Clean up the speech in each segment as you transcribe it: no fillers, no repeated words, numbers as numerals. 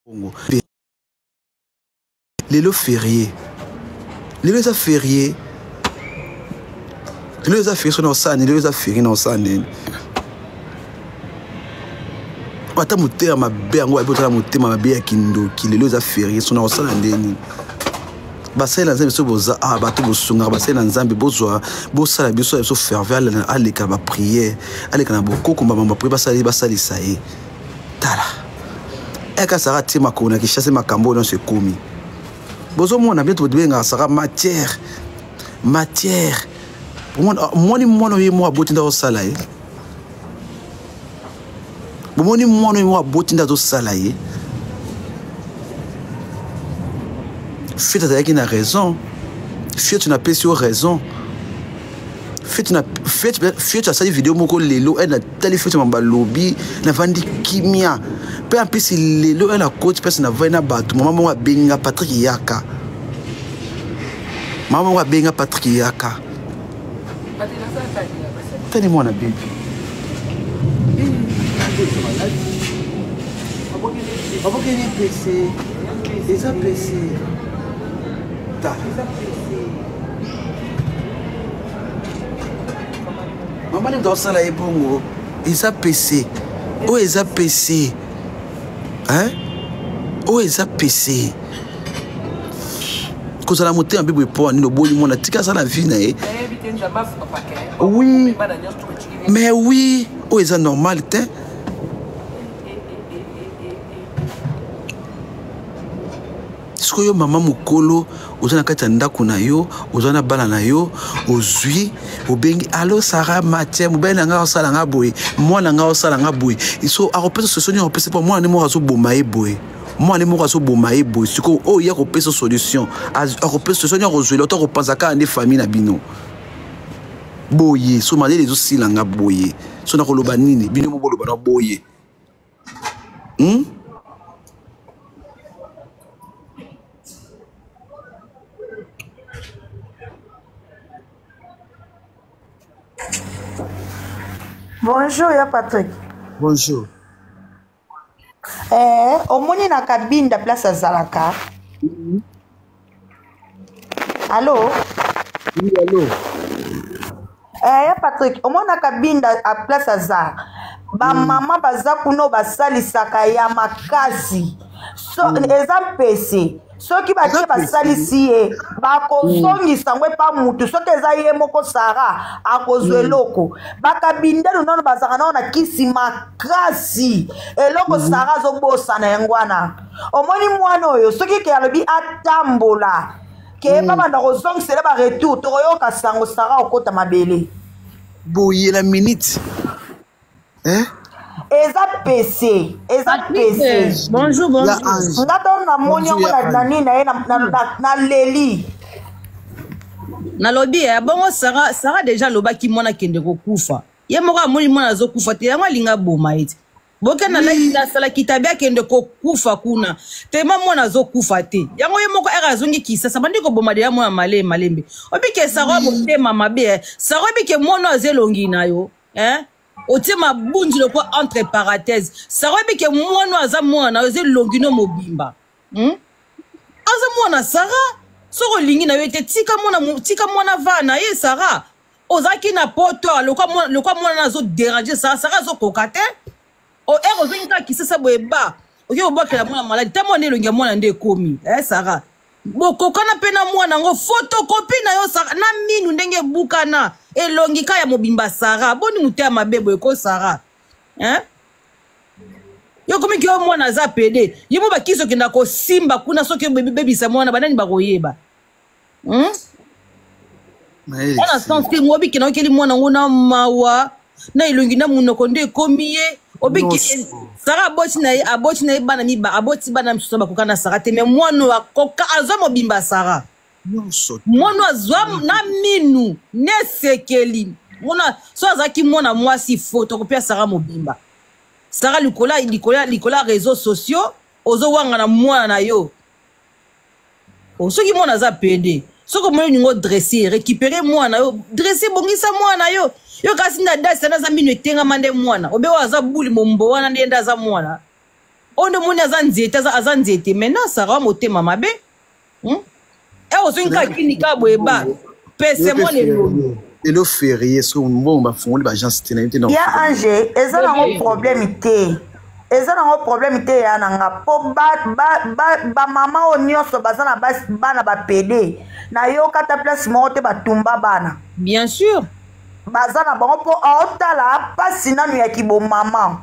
Lelo férié. Lelo za férié. Lelo za férié sur sane, lelo za férié dans sane. Ata mutera mabe ngo abotala mutema mabe ya kindoki lelo za férié sur sane ndeni. Basela nzambe so boza bato bosunga basela nzambe bozwa bosala biso so ferveur aleka ba prière aleka na bokoko mbamba prière basalisa ye tala eka sara tima kona ki chasse makambo non se komi bozo mona bientôt benga sara matière moni mono ye mo abotinda o sala ye moni mono ye mo abotinda o sala ye. Faites avec une raison. Faites une appel sur raison. Faites à cette vidéo moko lelo elle a téléphone mamba lobby na vandi kimia. Peu en plus lelo elle a coach personne na vana batu maman wa benga Patrick Yaka. Maman wa benga Patrick Yaka. Tenez-moi na baby. Abo que ni PC. Eza PC. Maman est dans ça là et bon ils a PC. Oh ils a PC. Hein? Oh ils a PC. Quand ça la monter un peu pour ni le beau monde tika ça la vie na. Oui. Mais oui, oh ils a normal t'es. Yo mama mukolo ozana kati ya ndako na yo ozana bana na yo ozwi obengi allo Sarah Mathieu mobena nga osala nga boye mwana nga osala nga boye iso akopesa solution akopesa po mwana mo azo boma ye boye mwana mo azo boma ye boye siko o ya kopesa solution akopesa solution akozwela to kopanza ka ne famille na bino boye so malele zo sila nga boye so na koloba nini bino mo boloba na boye Bonjour, ya Patrick. Bonjour. Omoni na kabinda place azalaka. Allô? Oui, allô. Ya Patrick, omoni na kabinda a place azar. Ba mama baza kuno basalisaka ya makasi. So eza PC. Soki batie basalisi ye bakozongisa ngwe pa mutu soki eza ye moko Sara akozwe eloko bakabindelu nono bazaka nao na kisi makasi eloko Sara azobosana yango wana omoni mwana oyo soki ke alobi atambola ke babanda kozongisela baretour tokoyoka sango Sara okota mabele boye la minute Eza PC. Bonjour, bonjour. Ngata na moni yango na nini na leli. Na lobi ya bongo Sara déjà lobaki mwana kende kokufa. Ye moko amoni mwana azokufa te yango linga boma eti. Boke na la sala kitabia kende kokufa kuna. Tema mwana azokufa te. Yango ye moko era zongi kisa sabandi ko boma de ya mwana malembe. Obike Sara motema mabe. Sara bike mwana azelongi nayo, Otema bunji le quoi entre parenthèses. Ça veut dire que moi aza mwana oze longino mobimba. Aza mwana Sara soko lingi na yote tika mwana vana ye Sara. Ozaki na poto le quoi mwana azo déranger Sara zo kokate. O zinga kisasa boeba. Oke oboka la mwana malade. Tamo ne longi mwana nde komi. Sara. Bokokana pena mwana ngo photocopie na yo Sara na minu ndenge bukana elongi ka ya mobimba Sara boni mutea mabebo eko Sara yo komi kyo mwana za pede yimo bakiso kenda ko simba kuna soke bebi sa mwana banani bakoyeba ona sanse ngobi kena okeli mwana ngona mawa na elongi na munoko nde komiye obiki Sara aboti na bana miba aboti bana msusa bakokana Sara te me mwana akoka azwa mobimba Sara mwana azwa na minu nesekeli mwana so azaki mwana mwasi foto kopia Sara mobimba Sara likola réseaux sociaux ozo wanga na mwana na yo soki mwana za pede soko mwana ningo dresser récupérer mwana yo dresser bongisa mwana yo yo kasi na dasi na za minu etenga mande mwana obe waza buli mombo wana ndienda za mwana on demande à Zanziete. Maintenant, ça va monter ma bé. Et on se dit qu'il n'y a pas de pèse-moi les lots. Et le férié, c'est un bon bafon, les gens c'était il y a un jeu, et ça n'a pas problèmeité. Et ça n'a pas problèmeité ya nanga. Po ba maman o nyonso bazana bana ba PD. Na yo kata place mote ba tumba bana. Bien sûr. Bazana bango po aotala pasi nanu ya kibo maman.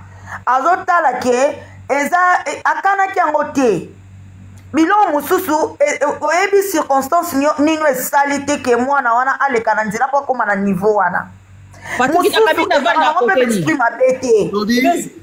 Azotala ke eza akana ki yango te. Bilo mususu oyebi circonstance nino esalite ke mwana wana aleka na nzela po koma na niveau wana.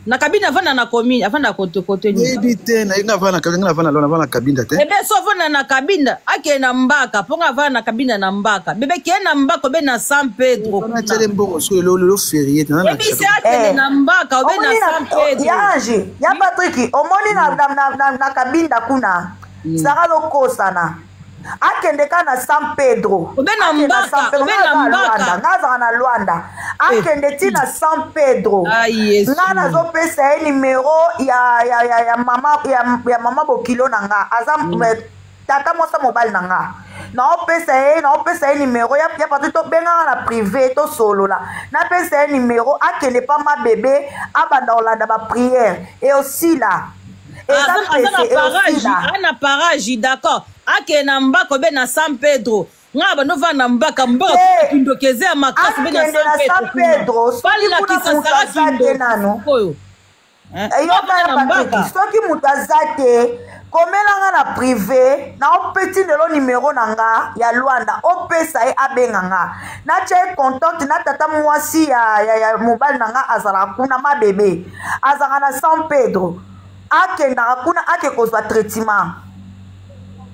Na kabine avana na commune avana kote ni ebite na inga avana kabine te ebe so avana na kabine ake na mbaka ponga avana na kabine na mbaka bebe ke na mbaka be na San Pedro na tele mbongo so lo férié na ebi se ake na mbaka be na San Pedro yaje ya Patrick omoni na kabine kuna sara lokosana akende ka na San Pedro obena mbaka ngaza na Luanda akende ti na San Pedro nga nazopesa ye numero ya mama bokilo na nga aza tata mosa mobile na nga naopesa ye numero ya pati tobengaka na privé tosolola napesa ye numero akende pa ma bebe abanda kolanda bapriere e osila ana parage d'accord ake na mbako be na San Pedro ngaba no vana mbaka kindokeze ya makasi be na San Pedro soki kuna mutu azate nano soki mutu azate komelanga na privé na opeti ndelo numero na nga ya Luanda opesa ye abenga nga natia ye contacte na tata mwasi ya mobile na nga azala kuna mabebe azala na San Pedro akendaka kuna ake kozwa traitement.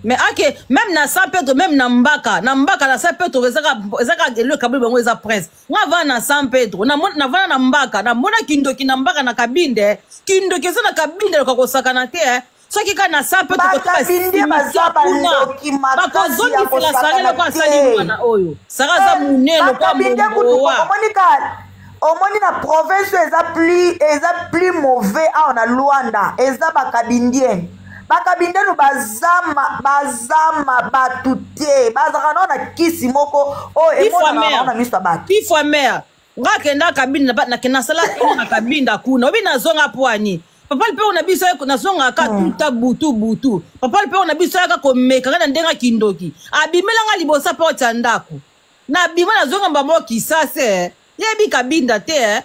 Mais ake même na San Pedro même na mbaka na San Pedro ezaka le kabili bango eza prince nga va na San Pedro na vana na mbaka na mona kindoki na mbaka na kabinde kindoki eza na kabinde lokakosakana te soki ka na San Pedro bakabinde bazaba ndoki makasi ya kosakana te oyo saka za munelo kwa mbowa omoni na province eza plus mauvais awa na Luanda eza bakabindienne bakabindenu bazama batu te bazaka na kisi moko oyo emonaka na miso ya bato pifwa mère ngakenda kabinde na sala na kabinda kuna obi nazonga pwani papa mpe ona biso nazonga ka tuta butu papa mpe ona biso ka komeka kana ndenga kindoki abimelanga libosa po tya ndako na bima nazonga mbamo kisase yebi kabinda te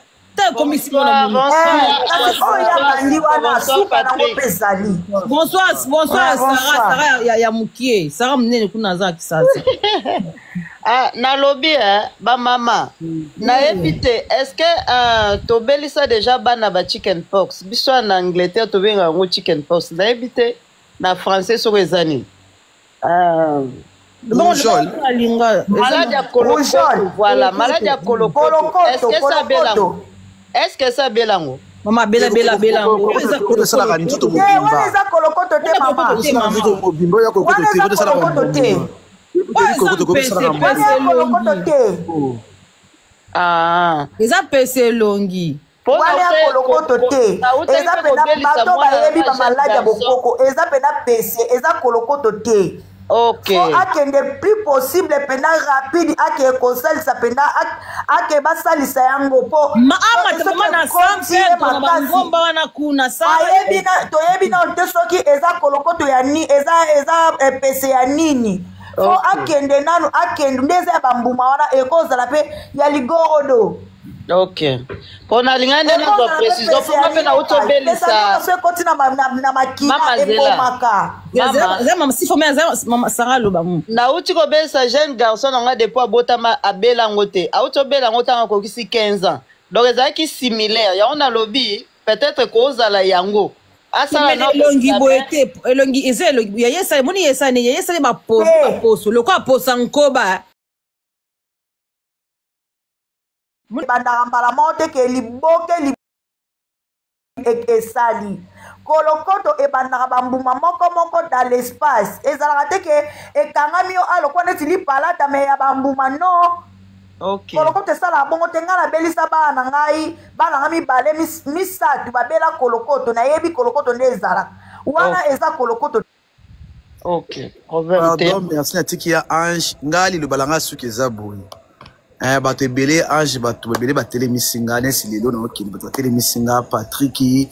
bonsoir Sarah ya mukie Sarah mnene kuna za kisasa na lobby ba mama na épité est-ce que tobelisa déjà bana ba chicken pox biso na Angleterre tobenga ngo chicken pox na épité na français so ezani maladie à colocote voilà maladie à colocote est-ce que ça belango mama bela eza kolokoto te mama mobimbo ya kolokoto te eza pese longi wana ya kolokoto te eza pena bato bayebi bamaladi ya bokoko eza pena pese eza kolokoto te ok akende plus possible pena rapide ake kosalisa pena ake basalisa yango po toyebi na te soki eza kolokoto ya ni eza pese ya nini so akende nanu akende nde eza ya bambuma wana ekozala pe ya ligorodo ok pona lingane na kwa precision pour me na utobelisa se koti na makina ebomaka mama si faut mama Sarah loba na uti ko belisa jeune garçon nga depuis abotama abela ngote autobela ngota ko kisi 15 ans donc ezaki similaire ya on a lobby peut-être ko zala yango asala na longi boete longi ezelo ya yesa moni yesa ne yesa ba poso lokwa posa nkoba bandaka mbala moko te ke liboke esali kolokoto ebandaka bambuma moko dans l'espace ezalaka te ke ekangami yo alokwa neti lipalata me ya bambuma no Ok. Kolokoto esala bongo te nga nabelisa bana nga mibale misatu babela kolokoto nayebi kolokoto nde ezalaka wana eza kolokoto. Ok. Pardon, merci natiki ya Ange ngali lubalanga suki eza boye. Bato ebele Ange bato ebele batelemisi nga nesi lelo na okende bato batelemisi nga Patrick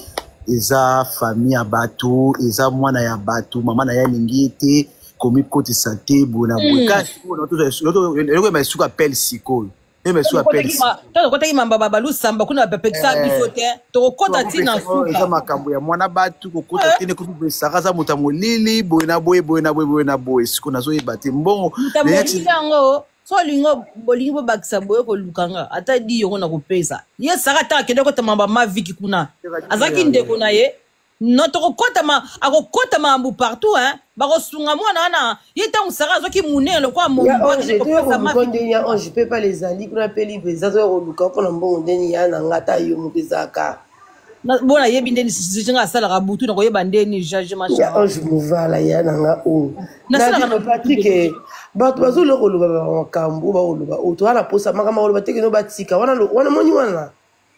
eza famille ya bato eza mwana ya bato mama na ya lingi ete komi kotisa te bona boye kasi eloko ema esuku appelle sikoyo ema esuku appelle tokotaki mamba balusamba kuna bapekisa biso te tokokota ntina suka eza makambo ya mwana bato kokota te nekofi boye saka aza moto ya molili boye na boye siko nazoyeba te mbongo molili yango so bolingi bobakisa boye kolukanga ata di yongo na kopesa ye saka ata akende kotama bamaviki kuna azalaki ndeko na ye no tokokotama akokotama mambu partout bakosunga mwana wana ye ntango saka azwaki monene lokwa je peux pas les ali kuna mpe libre eza tokoluka mpona mbongo ndeni ya na nga ata yo moto ezalaka bona yebi ndeni nga asalaka butu na koyeba ndeni ya ange movala ya na nga oyo nasalaka patrik bato bazoloka koloba bamakambo bakoloba oyo towana posa makambo bakoloba teke no batika wana moni wana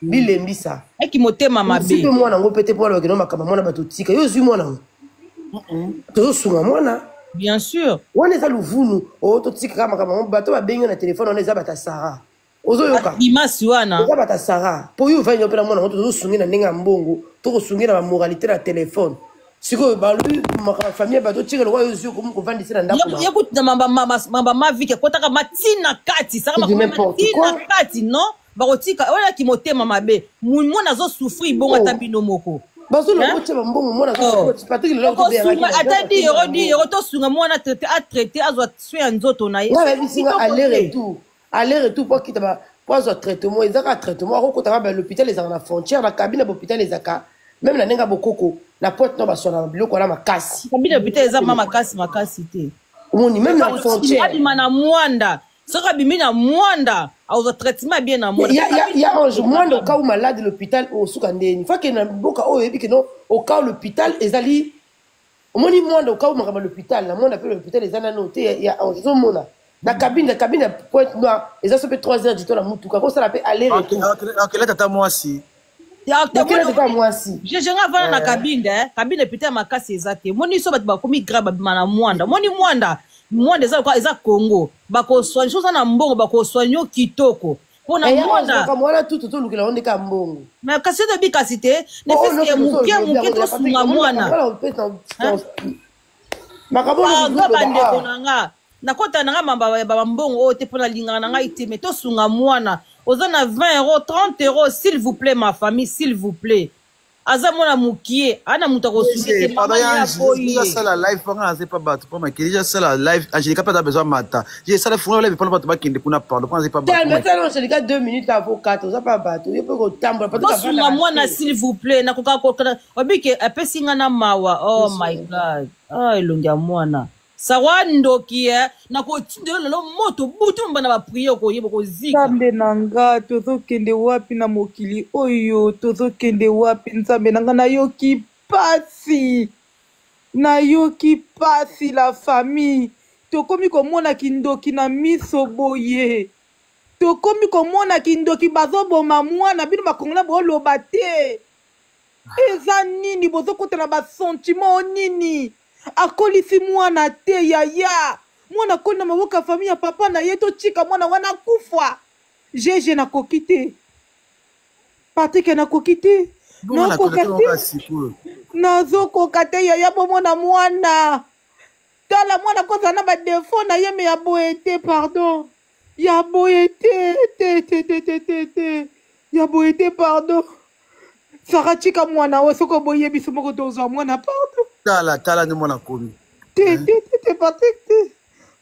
bilembisa eki motema mabe mpe mwana ngo pete mpo wana bakeno makambo mwana bato tika yo ozwi mwana ngo tozosunga mwana bien sûr wana eza luvunu oyo totika kaka makambo bato babengi na telefone wana eza bata sara ozoyoka imasi wana eza bata sara mpo yo ovandi opena mwana ngo tozosungi na ndenge ya mbongo tokosungi na bamoralité na telefone sikoyo balui famille bato tika lokwa yo ozwi kovandisa na ndako yekutina mamba mavike kotaka matina kati saka matina kati no bakotika wana ki motema mabe mwana azosouffrir bongo ata bino moko bazolokotia bambongo mwana ata di yoro tosunga mwana atraité azwa soin ya nzoto na ye nayebisinga aller retour mpo akita po azwa traitement ezaka traitement akokotaka balhôpital ezaka na frontière na kabine ya bahôpital ezaka même na ndenge ya bokoko na pote no baswana biloko wana makasi kabine ya hôpital eza ma makasi te omoni même na frontière abima na mwanda soki abimi na mwanda azwa traitement bien na mwanda ya ange mwanda oka ou malade l'hôpital osuka ndeni fake na boka oyo oyebi keno oka l'hôpital ezali omoni mwanda oka ou makambo l'hôpital na mwanda mpe l'hôpital eza nano te ya ange ozomona na cabine ya pointe noire eza so mpe 3 heures du temps na mutuka kosala mpe aller akela tata mwasi jenga vana na kabine pete ya makasi eza te moni so bato bakomi grave babima na mwanda moni mwanda eza Congo bakoswanya chose na mbongo bakoswanya kitoko mpona mwana tutu tolukela ondeka mbongo mais kasi toyebi kasi te nefeske moke tosunga mwana bandeko na nga nakota na nga bambongo oyo te mpona lingaka na ngai te mais tosunga mwana oza na 20 euros 30 euros s'il vous plaît ma famille s'il vous plaît aza mwana mukie ana mutu akosuki te mama ya boye sala live panga aze pa bato pa makili ja sala live Angelica pas besoin mata je sala funa live pona bato bakende kuna pardon panga aze pa bato maintenant Angelica 2 minutes avant 4 oza pa bato yo pe ko tambola pas to sunga mwana s'il vous plaît na koka kokana obike apesinga na mawa oh my god ah elongi ya mwana sawa ndoki na kotindela lelo moto butu mbana ba prier ko yebo ko zika nzambe nanga tozokende wapi na mokili oyo tozokende wapi nzambe nanga nayoki pasi la famille tokomi komona kindoki na miso boye tokomi komona kindoki bazoboma mwana bino bakongola boloba te eza nini bozokotana basentiment nini akolisi mwana te yaya mwana koli na maboko ya famille ya papa na ye totika mwana wana kufa jeje nakoki te Patrick nakoki te nazokoka te yaya bomona mwana tala mwana kozala na badefo na ye me ya boye te pardon ya boye te ya boye te pardon saka tika mwana oyo soki oboye biso moko tozwa mwana pardon tala nde mwana komi te Patrick te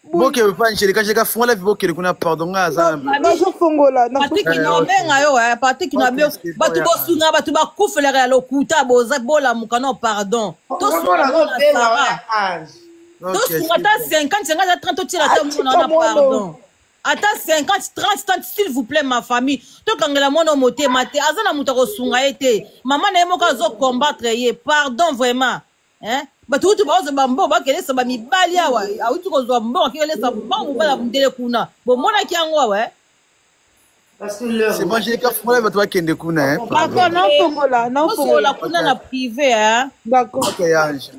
boke pa Angelica fungola vi boke kuna pardon nga aza nazofongola Patrick naobenga yo Patrick nabe bato bosunga bato bakufelaka ya lokuta boza bolamuka no pardon tosunga ta 50 ta 30 tira ta mwana pardon ata 50 30 s'il vous plaît ma famille tokangela mwana motema te aza na mutu akosunga ye te mama na ye moko azokombattre ye pardon vraiment bato utu baoza bambongo bakelesa bamibali awa auti kozwa mbongo akelesa mbongo bala mundele kuna bomonaki yango awa Parce que l'heure. C'est bon, j'ai qu'à foutre votre voix qui est de kuna, hein. D'accord, non, Fongola, non, osola Fongola. kuna na privé hein D'accord. Ok, Ange.